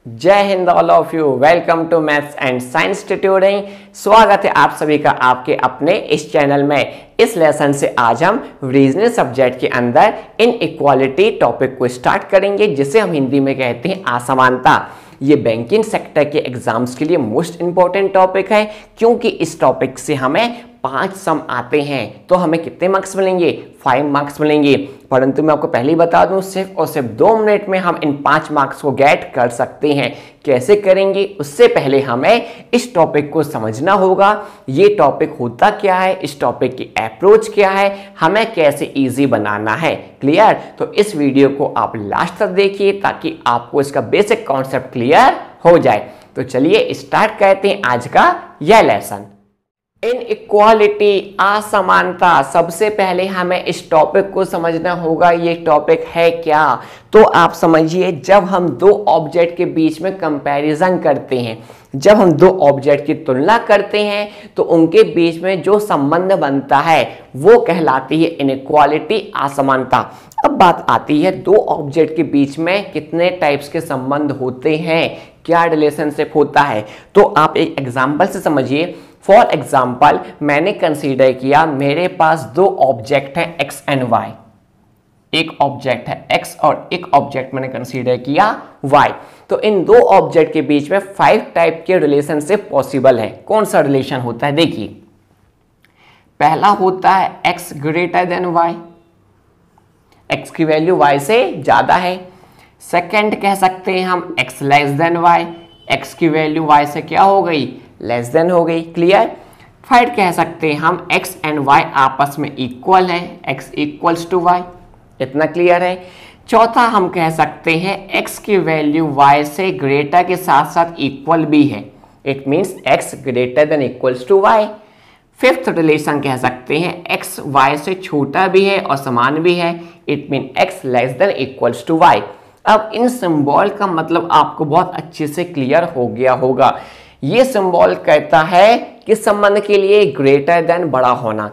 जय हिंद all of you. Welcome to maths and science tutoring. स्वागत है आप सभी का आपके अपने इस चैनल में। इस लेसन से आज हम रीजनल सब्जेक्ट के अंदर इनइक्वालिटी टॉपिक को स्टार्ट करेंगे, जिसे हम हिंदी में कहते हैं असमानता। ये बैंकिंग सेक्टर के एग्जाम्स के लिए मोस्ट इंपॉर्टेंट टॉपिक है, क्योंकि इस टॉपिक से हमें 5 सम आते हैं। तो हमें कितने मार्क्स मिलेंगे? 5 मार्क्स मिलेंगे। परंतु मैं आपको पहले ही बता दूं, सिर्फ और सिर्फ 2 मिनट में हम इन 5 मार्क्स को गेट कर सकते हैं। कैसे करेंगे? उससे पहले हमें इस टॉपिक को समझना होगा। ये टॉपिक होता क्या है, इस टॉपिक की अप्रोच क्या है, हमें कैसे इजी बनाना है। क्लियर? तो इस वीडियो को आप लास्ट तक देखिए ताकि आपको इसका बेसिक कॉन्सेप्ट क्लियर हो जाए। तो चलिए स्टार्ट करते हैं आज का यह लेसन। इनइक्वालिटी, असमानता। सबसे पहले हमें इस टॉपिक को समझना होगा, ये टॉपिक है क्या। तो आप समझिए, जब हम 2 ऑब्जेक्ट के बीच में कंपैरिजन करते हैं, जब हम 2 ऑब्जेक्ट की तुलना करते हैं, तो उनके बीच में जो संबंध बनता है वो कहलाती है इनइक्वालिटी, असमानता। अब बात आती है 2 ऑब्जेक्ट के बीच में कितने टाइप्स के संबंध होते हैं, क्या रिलेशनशिप होता है। तो आप एक एग्जाम्पल से समझिए। फॉर एग्जाम्पल, मैंने कंसीडर किया मेरे पास 2 ऑब्जेक्ट हैं x एंड y। एक ऑब्जेक्ट है x और एक ऑब्जेक्ट मैंने कंसीडर किया y। तो इन 2 ऑब्जेक्ट के बीच में 5 टाइप के रिलेशनशिप पॉसिबल है। कौन सा रिलेशन होता है? देखिए, पहला होता है x greater than y, x की वैल्यू y से ज्यादा है। सेकंड कह सकते हैं हम x less then y, x की वैल्यू y से क्या हो गई? लेस देन हो गई। क्लियर? थर्ड कह सकते हैं हम x एंड y आपस में इक्वल है, x इक्वल्स टू y। इतना क्लियर है। चौथा हम कह सकते हैं x की वैल्यू y से ग्रेटर के साथ साथ इक्वल भी है, it means x greater than equals to y। Fifth relation कह सकते हैं x y से छोटा भी है और समान भी है, it mean x less than equals to y। अब इन सिंबल का मतलब आपको बहुत अच्छे से क्लियर हो गया होगा। ये सिंबल कहता है कि संबंध के लिए ग्रेटर देन बड़ा होना,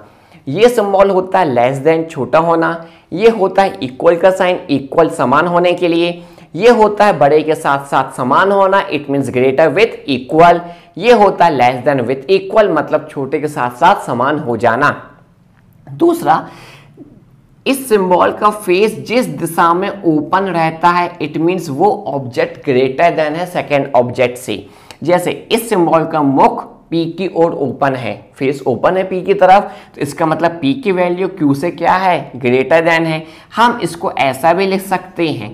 ये सिंबल होता है लेस देन छोटा होना, ये होता है इक्वल का साइन इक्वल समान होने के लिए, ये होता है बड़े के साथ साथ समान होना, it means greater with equal, ये होता है लेस देन विथ इक्वल मतलब छोटे के साथ साथ समान हो जाना। दूसरा, इस सिंबल का फेस जिस दिशा में ओपन रहता है, इट मीन्स वो ऑब्जेक्ट ग्रेटर देन है सेकेंड ऑब्जेक्ट से। जैसे इस सिंबल का मुख P की ओर ओपन है, फेस ओपन है P की तरफ, तो इसका मतलब P की वैल्यू Q से क्या है? ग्रेटर देन है। हम इसको ऐसा भी लिख सकते हैं,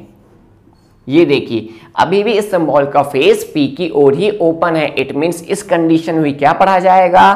ये देखिए, अभी भी इस सिंबल का फेस P की ओर ही ओपन है, इट मीन्स इस कंडीशन में क्या पढ़ा जाएगा?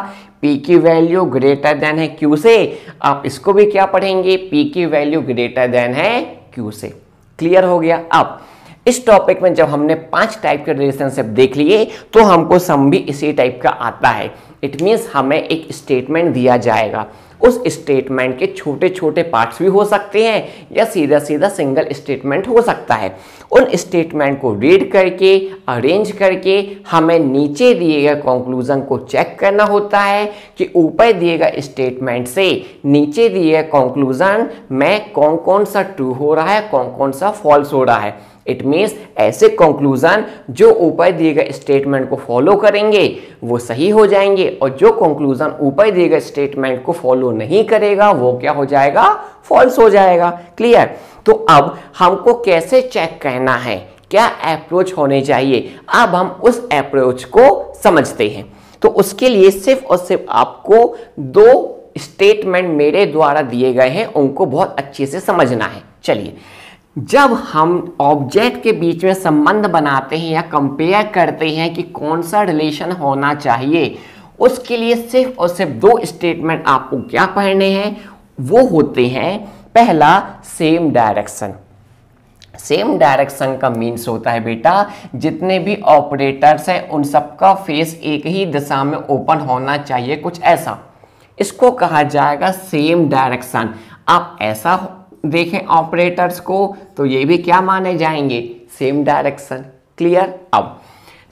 P की वैल्यू ग्रेटर देन है Q से। आप इसको भी क्या पढ़ेंगे? P की वैल्यू ग्रेटर देन है Q से। क्लियर हो गया? अब इस टॉपिक में जब हमने 5 टाइप के रिलेशनशिप देख लिए, तो हमको सम भी इसी टाइप का आता है। इट मीन्स हमें एक स्टेटमेंट दिया जाएगा, उस स्टेटमेंट के छोटे छोटे पार्ट्स भी हो सकते हैं या सीधा सीधा सिंगल स्टेटमेंट हो सकता है। उन स्टेटमेंट को रीड करके अरेंज करके हमें नीचे दिए गए कंक्लूजन को चेक करना होता है कि ऊपर दिए गए स्टेटमेंट से नीचे दिए गए कंक्लूजन में कौन कौन सा ट्रू हो रहा है, कौन कौन सा फॉल्स हो रहा है। इट मीन्स ऐसे कंक्लूजन जो ऊपर दिए गए स्टेटमेंट को फॉलो करेंगे वो सही हो जाएंगे, और जो कंक्लूजन ऊपर दिए गए स्टेटमेंट को फॉलो नहीं करेगा वो क्या हो जाएगा? फॉल्स हो जाएगा। क्लियर? तो अब हमको कैसे चेक करना है, क्या अप्रोच होने चाहिए, अब हम उस अप्रोच को समझते हैं। तो उसके लिए सिर्फ और सिर्फ आपको 2 स्टेटमेंट मेरे द्वारा दिए गए हैं, उनको बहुत अच्छे से समझना है। चलिए, जब हम ऑब्जेक्ट के बीच में संबंध बनाते हैं या कंपेयर करते हैं कि कौन सा रिलेशन होना चाहिए, उसके लिए सिर्फ और सिर्फ 2 स्टेटमेंट आपको क्या पढ़ने हैं। वो होते हैं, पहला सेम डायरेक्शन। सेम डायरेक्शन का मीन्स होता है बेटा, जितने भी ऑपरेटर्स हैं उन सबका फेस एक ही दिशा में ओपन होना चाहिए, कुछ ऐसा। इसको कहा जाएगा सेम डायरेक्शन। आप ऐसा देखें ऑपरेटर्स को तो ये भी क्या माने जाएंगे? Same direction. क्लियर? अब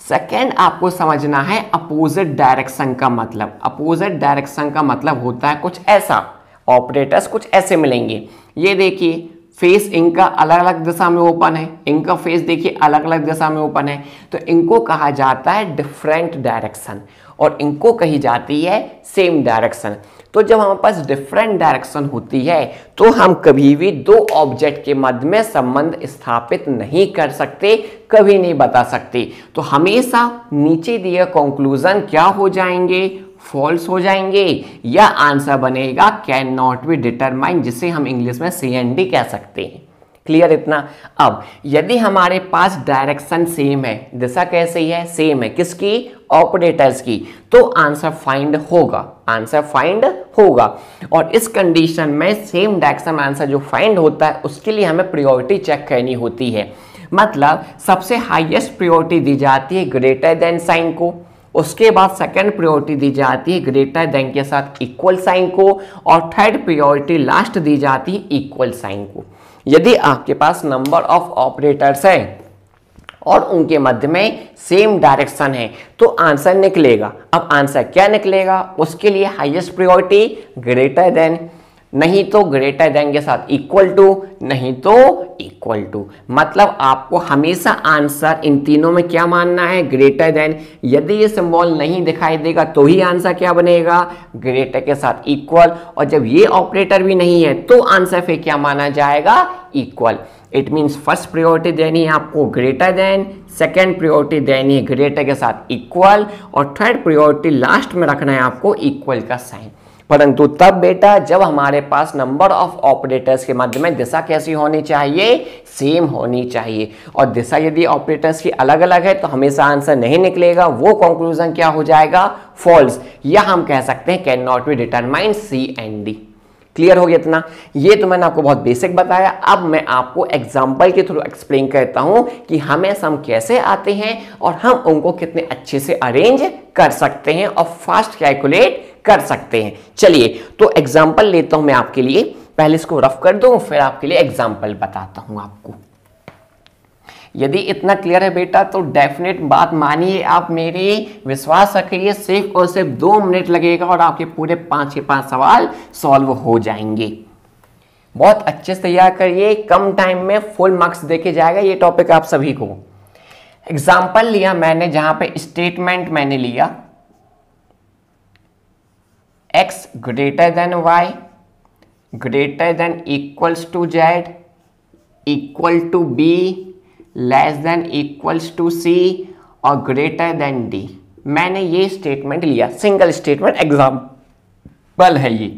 सेकेंड आपको समझना है अपोजिट डायरेक्शन का मतलब। अपोजिट डायरेक्शन का मतलब होता है कुछ ऐसा, ऑपरेटर्स कुछ ऐसे मिलेंगे। ये देखिए, फेस इनका अलग अलग दिशा में ओपन है, इनका फेस देखिए अलग अलग दिशा में ओपन है, तो इनको कहा जाता है डिफरेंट डायरेक्शन और इनको कही जाती है सेम डायरेक्शन। तो जब हमारे पास डिफरेंट डायरेक्शन होती है तो हम कभी भी दो ऑब्जेक्ट के मध्य में संबंध स्थापित नहीं कर सकते, कभी नहीं बता सकते। तो हमेशा नीचे दिए कंक्लूजन क्या हो जाएंगे, फॉल्स हो जाएंगे, या आंसर बनेगा कैन नॉट बी डिटरमाइन, जिसे हम इंग्लिश में CND कह सकते हैं। क्लियर इतना। अब यदि हमारे पास डायरेक्शन सेम है, दिशा कैसी है, सेम है, किसकी, ऑपरेटर्स की, तो आंसर फाइंड होगा, आंसर फाइंड होगा। और इस कंडीशन में सेम डायरेक्शन आंसर जो फाइंड होता है उसके लिए हमें प्रायोरिटी चेक करनी होती है। मतलब सबसे हाईएस्ट प्रायोरिटी दी जाती है ग्रेटर देन साइन को, उसके बाद सेकंड प्रायोरिटी दी जाती है ग्रेटर देन के साथ इक्वल साइन को, और थर्ड प्रायोरिटी लास्ट दी जाती है इक्वल साइन को। यदि आपके पास नंबर ऑफ ऑपरेटर्स है और उनके मध्य में सेम डायरेक्शन है तो आंसर निकलेगा। अब आंसर क्या निकलेगा, उसके लिए हाईएस्ट प्रायोरिटी ग्रेटर देन, नहीं तो ग्रेटर देन के साथ इक्वल टू, नहीं तो इक्वल टू। मतलब आपको हमेशा आंसर इन तीनों में क्या मानना है, ग्रेटर देन। यदि ये सिंबल नहीं दिखाई देगा तो ही आंसर क्या बनेगा, ग्रेटर के साथ इक्वल, और जब ये ऑपरेटर भी नहीं है तो आंसर फिर क्या माना जाएगा, equal. It means first priority देनी है आपको ग्रेटर देन, सेकेंड प्रायोरिटी देनी है ग्रेटर के साथ इक्वल, और थर्ड प्रायोरिटी लास्ट में रखना है आपको इक्वल का साइन। परंतु तब बेटा जब हमारे पास नंबर ऑफ ऑपरेटर्स के मध्य में दिशा कैसी होनी चाहिए, सेम होनी चाहिए। और दिशा यदि ऑपरेटर्स की अलग अलग है तो हमेशा आंसर नहीं निकलेगा, वो कंक्लूजन क्या हो जाएगा, फॉल्स, या हम कह सकते हैं can not be determine, CND। Clear हो गया इतना। ये तो मैंने आपको बहुत बेसिक बताया। अब मैं आपको एग्जाम्पल के थ्रू एक्सप्लेन करता हूं कि हमें सम कैसे आते हैं और हम उनको कितने अच्छे से अरेंज कर सकते हैं और फास्ट कैलकुलेट कर सकते हैं। चलिए तो एग्जाम्पल लेता हूं मैं आपके लिए, पहले इसको रफ कर दूं फिर आपके लिए एग्जाम्पल बताता हूं आपको। यदि इतना क्लियर है बेटा तो डेफिनेट बात मानिए आप मेरी, विश्वास रखिए सिर्फ और सिर्फ 2 मिनट लगेगा और आपके पूरे 5 के 5 सवाल सॉल्व हो जाएंगे। बहुत अच्छे से तैयार करिए, कम टाइम में फुल मार्क्स देके जाएगा ये टॉपिक आप सभी को। एग्जाम्पल लिया मैंने, जहां पे स्टेटमेंट मैंने लिया x greater than y greater than equals to z equal to b less than equals to c और ग्रेटर देन d। मैंने ये स्टेटमेंट लिया, सिंगल स्टेटमेंट एग्जाम्पल है ये।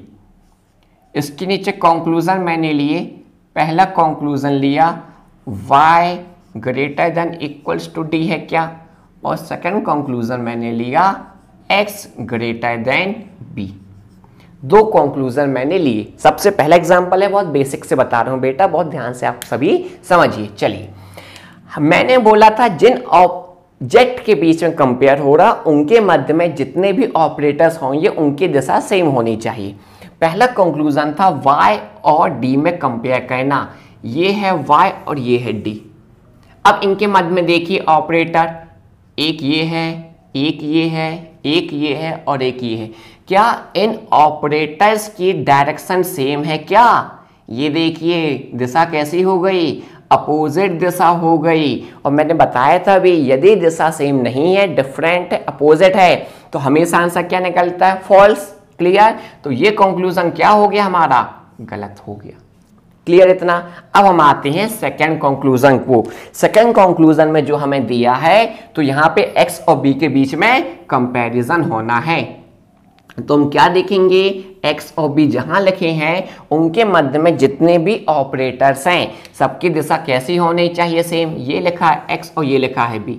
इसके नीचे कंक्लूजन मैंने लिए, पहला कंक्लूजन लिया y greater than equals to d है क्या, और सेकंड कंक्लूजन मैंने लिया x greater than b। 2 conclusion मैंने लिए। सबसे पहला एग्जांपल है, बहुत बेसिक से बता रहा हूं बेटा, बहुत ध्यान से आप सभी समझिए। चलिए मैंने बोला था जिन ऑब्जेक्ट के बीच में कंपेयर हो रहा उनके मध्य में जितने भी ऑपरेटर्स होंगे उनकी दिशा सेम होनी चाहिए। पहला कंक्लूजन था y और d में कंपेयर करना, ये है y और ये है d। अब इनके मध्य में देखिए ऑपरेटर, एक ये है, एक ये है, एक ये है और एक ये है। क्या इन ऑपरेटर्स की डायरेक्शन सेम है क्या, ये देखिए दिशा कैसी हो गई, अपोजिट दिशा हो गई। और मैंने बताया था भी यदि दिशा सेम नहीं है, डिफरेंट है, अपोजिट है, तो हमेशा आंसर क्या निकलता है, फॉल्स। क्लियर। तो ये कंक्लूजन क्या हो गया हमारा, गलत हो गया। क्लियर इतना। अब हम आते हैं सेकंड कंक्लूजन को। सेकंड कंक्लूजन में जो हमें दिया है तो यहां पे x और b के बीच में कंपैरिजन होना है, तो हम क्या देखेंगे, x और b जहां लिखे हैं उनके मध्य में जितने भी ऑपरेटर्स हैं सबकी दिशा कैसी होनी चाहिए, सेम। ये लिखा है x और ये लिखा है b।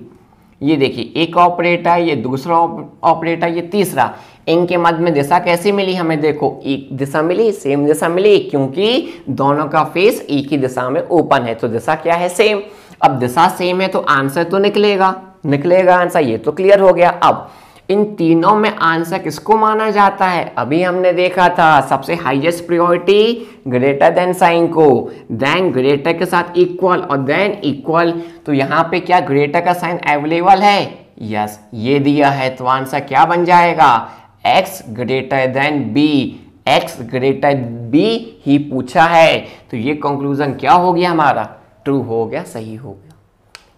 ये देखिए एक ऑपरेटर, ये दूसरा ऑपरेटर, ये तीसरा, इनके मध्य में दिशा कैसी मिली हमें, देखो एक दिशा मिली, सेम दिशा मिली, क्योंकि दोनों का फेस एक ही दिशा में ओपन है, तो दिशा क्या है, सेम। अब दिशा सेम है तो आंसर तो निकलेगा आंसर, ये तो क्लियर हो गया। अब इन तीनों में आंसर किसको माना जाता है, अभी हमने देखा था सबसे highest priority greater than sign को, देन ग्रेटर के साथ इक्वल और देन इक्वल। तो यहाँ पे क्या ग्रेटर का साइन अवेलेबल है, यस ये दिया है, तो आंसर क्या बन जाएगा, x greater than b, x greater B ही पूछा है, तो ये कंक्लूजन क्या हो गया हमारा, ट्रू हो गया, सही हो गया।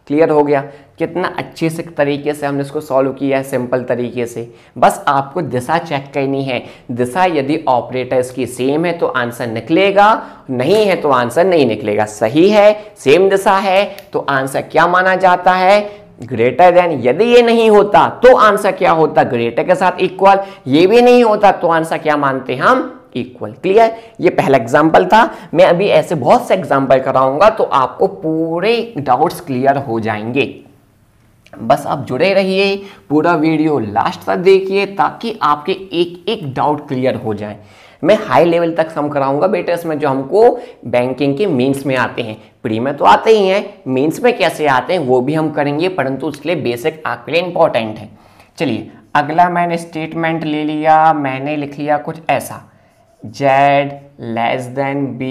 क्लियर हो गया। कितना अच्छे से तरीके से हमने इसको सॉल्व किया है, सिंपल तरीके से। बस आपको दिशा चेक करनी है, दिशा यदि ऑपरेटर्स की सेम है तो आंसर निकलेगा, नहीं है तो आंसर नहीं निकलेगा। सही है, सेम दिशा है तो आंसर क्या माना जाता है, ग्रेटर देन। यदि ये नहीं होता तो आंसर क्या होता, ग्रेटर के साथ इक्वल। ये भी नहीं होता तो आंसर क्या मानते हम, इक्वल। क्लियर। ये पहला एग्जांपल था। मैं अभी ऐसे बहुत से एग्जांपल कराऊंगा तो आपको पूरे डाउट्स क्लियर हो जाएंगे। बस आप जुड़े रहिए, पूरा वीडियो लास्ट तक देखिए ताकि आपके एक एक डाउट क्लियर हो जाए। मैं हाई लेवल तक सम कराऊंगा बेटा इसमें, जो हमको बैंकिंग के मीन्स में आते हैं। प्री में तो आते ही हैं, मीन्स में कैसे आते हैं वो भी हम करेंगे, परंतु उसके लिए बेसिक आपके लिए इंपॉर्टेंट है। चलिए अगला मैंने स्टेटमेंट ले लिया, मैंने लिख लिया कुछ ऐसा, Z less than B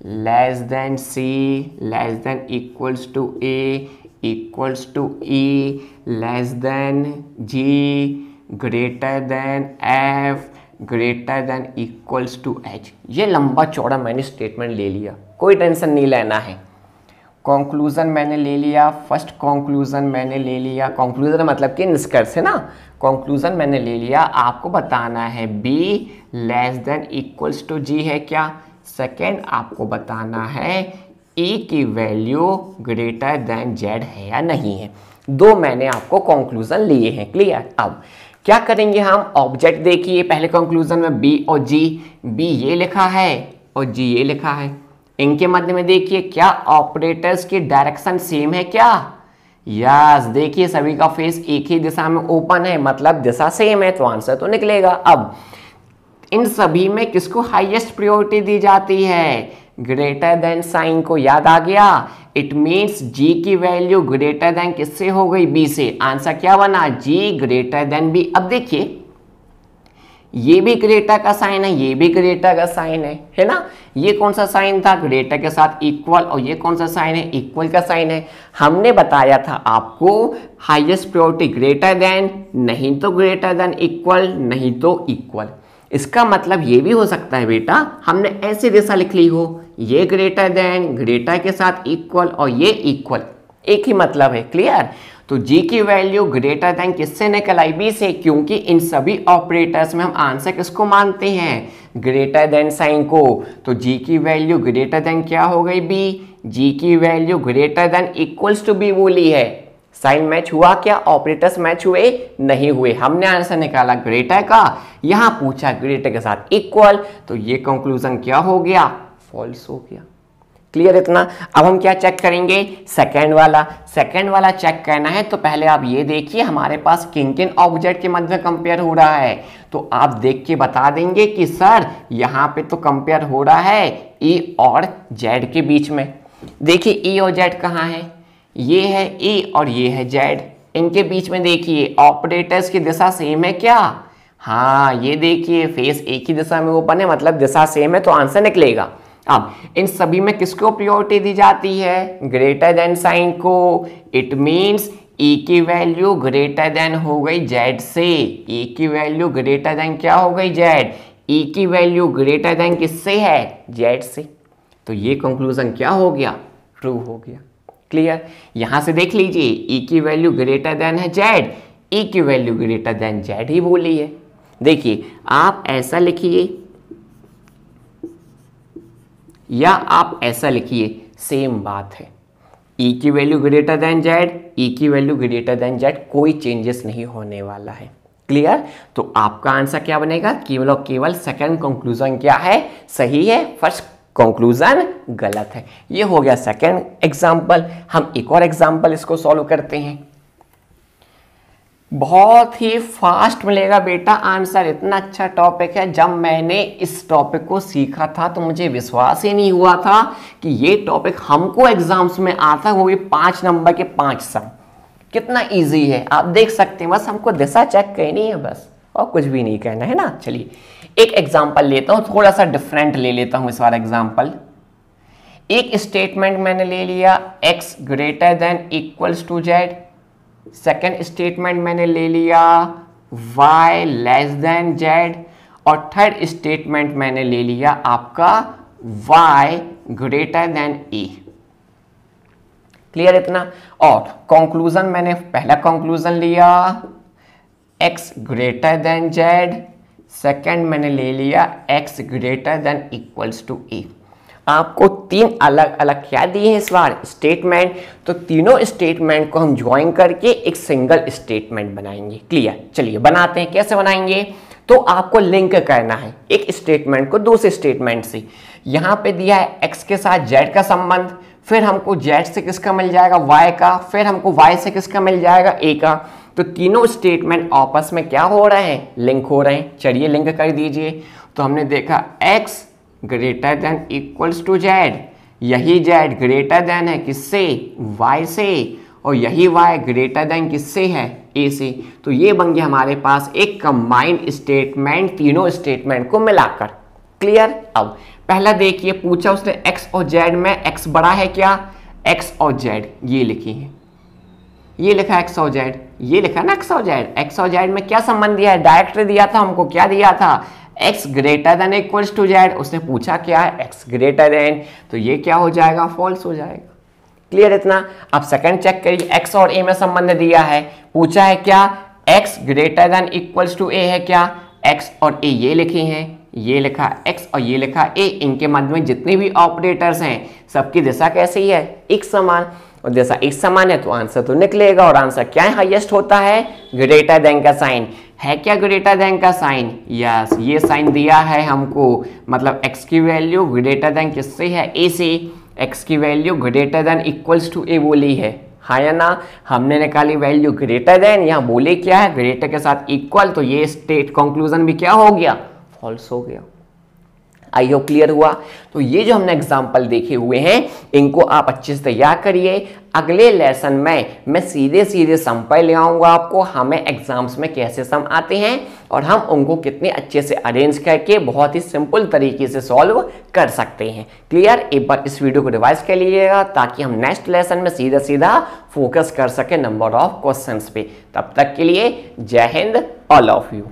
less than C less than equals to A equals to E less than G greater than F greater than equals to H। ये लंबा चौड़ा मैंने स्टेटमेंट ले लिया, कोई टेंशन नहीं लेना है। कंक्लूजन मैंने ले लिया, फर्स्ट कंक्लूजन मैंने ले लिया, कंक्लूजन मतलब कि निष्कर्ष है ना। कंक्लूजन मैंने ले लिया, आपको बताना है B less than equals to G है क्या। सेकेंड आपको बताना है E की वैल्यू ग्रेटर देन Z है या नहीं है। दो मैंने आपको कंक्लूजन लिए हैं। क्लियर। अब क्या करेंगे हम, ऑब्जेक्ट देखिए पहले कंक्लूजन में B और G, B ये लिखा है और G ये लिखा है। इनके मध्य में देखिए क्या ऑपरेटर्स की डायरेक्शन सेम है क्या, यस। देखिए सभी का फेस एक ही दिशा में ओपन है, मतलब दिशा सेम है तो आंसर तो निकलेगा। अब इन सभी में किसको हाईएस्ट प्रायोरिटी दी जाती है, ग्रेटर देन साइन को, याद आ गया। इट मीन्स G की वैल्यू ग्रेटर देन किससे हो गई, B से। आंसर क्या बना, G ग्रेटर देन B। अब देखिए ये भी ग्रेटर का साइन है, ये भी ग्रेटर का साइन है ना। ये कौन सा साइन था, ग्रेटर के साथ इक्वल, और ये कौन सा साइन है, इक्वल का साइन है। हमने बताया था आपको हाईएस्ट प्रायोरिटी ग्रेटर देन, नहीं तो ग्रेटर देन इक्वल, नहीं तो इक्वल। इसका मतलब ये भी हो सकता है बेटा, हमने ऐसी दिशा लिख ली हो, ये ग्रेटर देन, ग्रेटर के साथ इक्वल और ये इक्वल, एक ही मतलब है। क्लियर। तो G की वैल्यू ग्रेटर देन किससे निकल आई, B से, क्योंकि इन सभी ऑपरेटर्स में हम आंसर किसको मानते हैं, ग्रेटर देन साइन को। तो G की वैल्यू ग्रेटर देन क्या हो गई, B। G की value greater than equals to B बोली है। साइन मैच हुआ क्या, ऑपरेटर्स मैच हुए, नहीं हुए। हमने आंसर निकाला ग्रेटर का, यहां पूछा ग्रेटर के साथ इक्वल, तो ये कंक्लूजन क्या हो गया, फॉल्स हो गया। क्लियर इतना। अब हम क्या चेक करेंगे, सेकंड वाला। सेकंड वाला चेक करना है तो पहले आप ये देखिए हमारे पास किन किन ऑब्जेक्ट के मध्य कंपेयर हो रहा है, तो आप देख के बता देंगे कि सर यहाँ पे तो कंपेयर हो रहा है E और Z के बीच में। देखिए E और Z कहाँ है, ये है E और ये है Z। इनके बीच में देखिए ऑपरेटर्स की दिशा सेम है क्या, हाँ ये देखिए फेस एक ही दिशा में ओपन है, मतलब दिशा सेम है तो आंसर निकलेगा। अब इन सभी में किसको प्रायोरिटी दी जाती है, ग्रेटर देन साइन को। इट मीन्स E की वैल्यू ग्रेटर देन हो गई Z से, E की वैल्यू ग्रेटर देन क्या हो गई, Z। E की वैल्यू ग्रेटर देन किससे है, Z से। तो ये कंक्लूजन क्या हो गया, ट्रू हो गया। क्लियर। यहां से देख लीजिए E की वैल्यू ग्रेटर देन है Z, E की वैल्यू ग्रेटर देन Z ही बोली है। देखिए आप ऐसा लिखिए या आप ऐसा लिखिए, सेम बात है। E की value greater than Z, E की वैल्यू ग्रेटर देन Z, कोई चेंजेस नहीं होने वाला है। क्लियर। तो आपका आंसर क्या बनेगा, केवल और केवल सेकंड कंक्लूजन क्या है, सही है, फर्स्ट कंक्लूजन गलत है। ये हो गया सेकंड एग्जांपल। हम एक और एग्जांपल इसको सॉल्व करते हैं, बहुत ही फास्ट मिलेगा बेटा आंसर। इतना अच्छा टॉपिक है, जब मैंने इस टॉपिक को सीखा था तो मुझे विश्वास ही नहीं हुआ था कि ये टॉपिक हमको एग्जाम्स में आता है, वो भी 5 नंबर के 5 सम। कितना इजी है आप देख सकते हैं, बस हमको दिशा चेक करनी है बस, और कुछ भी नहीं कहना है ना। चलिए एक एग्जाम्पल लेता हूँ, थोड़ा सा डिफरेंट ले लेता हूँ इस बार एग्जाम्पल। एक स्टेटमेंट मैंने ले लिया x greater than equals to Z। Second statement मैंने ले लिया y लेस देन Z, और थर्ड स्टेटमेंट मैंने ले लिया आपका y greater than e। Clear इतना? और कंक्लूजन मैंने पहला कंक्लूजन लिया x greater than z, second मैंने ले लिया x greater than equals to e। आपको तीन अलग अलग क्या दिए हैं इस बार स्टेटमेंट, तो तीनों स्टेटमेंट को हम ज्वाइन करके एक सिंगल स्टेटमेंट बनाएंगे। क्लियर? चलिए बनाते हैं। कैसे बनाएंगे? तो आपको लिंक करना है एक स्टेटमेंट को दूसरे स्टेटमेंट से। यहाँ पे दिया है x के साथ z का संबंध, फिर हमको z से किसका मिल जाएगा y का, फिर हमको y से किसका मिल जाएगा a का। तो तीनों स्टेटमेंट आपस में क्या हो रहे हैं? लिंक हो रहे हैं। चलिए लिंक कर दीजिए। तो हमने देखा x greater than equals to z, यही z ग्रेटर देन है किससे? y से, और यही y ग्रेटर देन किससे है? a से। तो ये बन गया हमारे पास एक कंबाइंड स्टेटमेंट तीनों स्टेटमेंट को मिलाकर। क्लियर? अब पहला देखिए, पूछा उसने x और z में x बड़ा है क्या? x और z ये लिखी है, ये लिखा x और z, ये लिखा ना x और z। x और z में क्या संबंध दिया है? डायरेक्ट दिया था हमको। क्या दिया था? x greater than equals to z। उसने पूछा क्या है? x ग्रेटर देन, तो ये क्या हो जाएगा? फॉल्स हो जाएगा। क्लियर इतना? अब सेकंड चेक करिए, x और a में संबंध दिया है, पूछा है क्या? x greater than equals to a है क्या? x और a ये लिखे हैं, ये लिखा x और ये लिखा a, इनके मध्य में जितने भी ऑपरेटर्स हैं सबकी दिशा कैसी है? एक समान। और दिशा एक समान है तो आंसर तो निकलेगा। और आंसर क्या है? हाईएस्ट होता है ग्रेटर देन का साइन है क्या? ग्रेटर देन का साइन, यस ये साइन दिया है हमको, मतलब x की वैल्यू ग्रेटर देन किससे है? a से। x की value greater than equals to a बोली है, हाँ या ना? हमने निकाली वैल्यू ग्रेटर देन, यहाँ बोले क्या है? ग्रेटर के साथ इक्वल, तो ये स्टेट कंक्लूजन भी क्या हो गया? फॉल्स हो गया। आई होप क्लियर हुआ। तो ये जो हमने एग्जाम्पल देखे हुए हैं इनको आप अच्छे से तैयार करिए। अगले लेसन में मैं सीधे सीधे सम पर ले आऊंगा आपको, हमें एग्जाम्स में कैसे सम आते हैं और हम उनको कितने अच्छे से अरेंज करके बहुत ही सिंपल तरीके से सॉल्व कर सकते हैं। क्लियर? एक बार इस वीडियो को रिवाइज कर लीजिएगा ताकि हम नेक्स्ट लेसन में सीधा सीधा फोकस कर सके नंबर ऑफ क्वेश्चंस पे। तब तक के लिए जय हिंद, ऑल ऑफ यू।